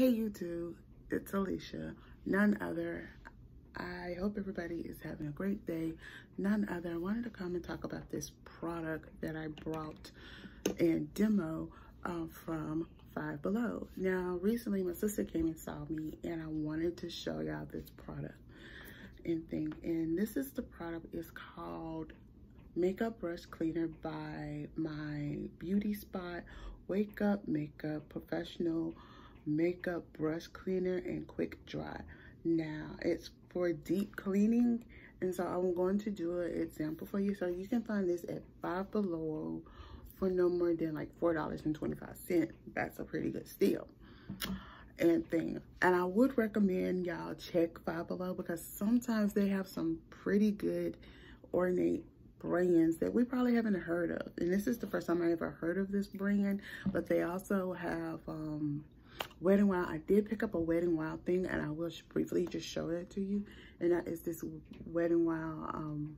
Hey YouTube, it's Alicia, none other. I hope everybody is having a great day. None other. I wanted to come and talk about this product that I brought and demo from Five Below. Now, recently my sister came and saw me and I wanted to show y'all this product and thing. And this is the product. It's called Makeup Brush Cleaner by my beauty spot. Wake Up Makeup Professional Makeup Brush Cleaner and Quick Dry. Now, it's for deep cleaning, and so I'm going to do an example for you. So you can find this at Five Below for no more than like $4.25. That's a pretty good steal and thing. And I would recommend y'all check Five Below because sometimes they have some pretty good ornate brands that we probably haven't heard of. And this is the first time I ever heard of this brand, but they also have Wet n Wild. I did pick up a Wet n Wild thing, and I will briefly just show it to you. And that is this Wet n Wild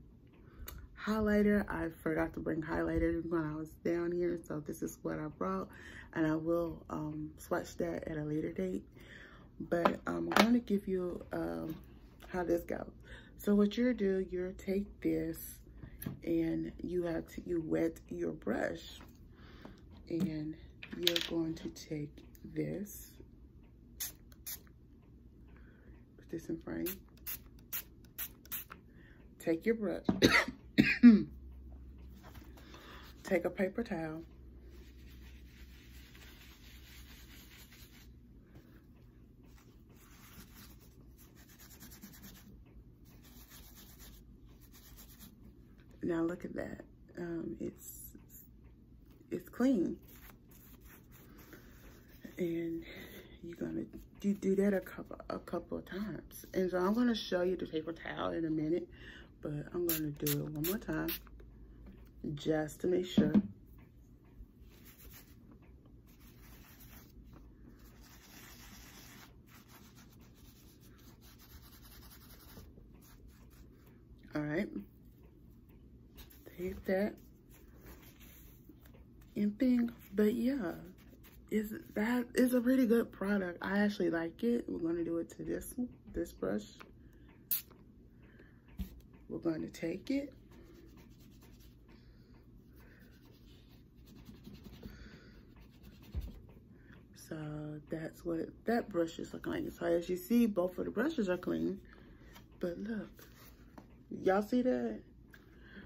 highlighter. I forgot to bring highlighter when I was down here, so this is what I brought, and I will swatch that at a later date. But I'm going to give you how this goes. So what you do, you take this and you wet your brush, and you're going to take this, put this in frame, take your brush, take a paper towel, now look at that. It's clean, and you're gonna do that a couple of times. And so I'm gonna show you the paper towel in a minute, but I'm gonna do it one more time just to make sure. All right, take that and thing. But yeah, that is a pretty good product. I actually like it. We're going to do it to this brush. We're going to take it, so that's what that brush is looking like. So as you see, both of the brushes are clean, but look, y'all see that?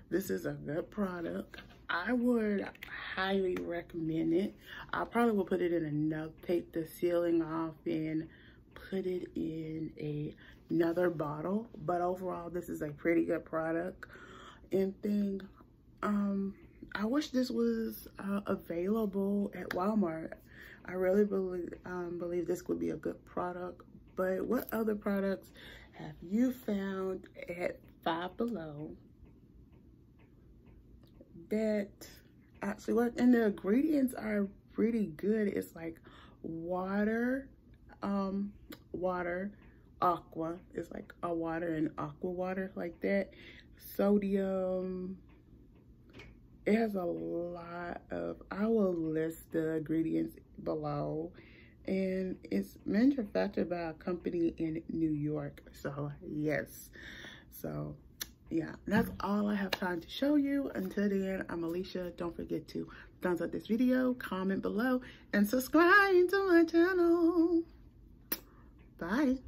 This is a good product. I would highly recommend it. I probably will put it in take the sealing off and put it in another bottle. But overall, this is a pretty good product and thing. I wish this was available at Walmart. I really believe this would be a good product. But what other products have you found at Five Below that actually work? And the ingredients are pretty good. It's like water, aqua. It's like a water and aqua water like that. Sodium. It has a lot of, I will list the ingredients below. And it's manufactured by a company in New York. So yes. So yeah, that's all I have time to show you. Until then, I'm Alicia. Don't forget to thumbs up this video, comment below, and subscribe to my channel. Bye.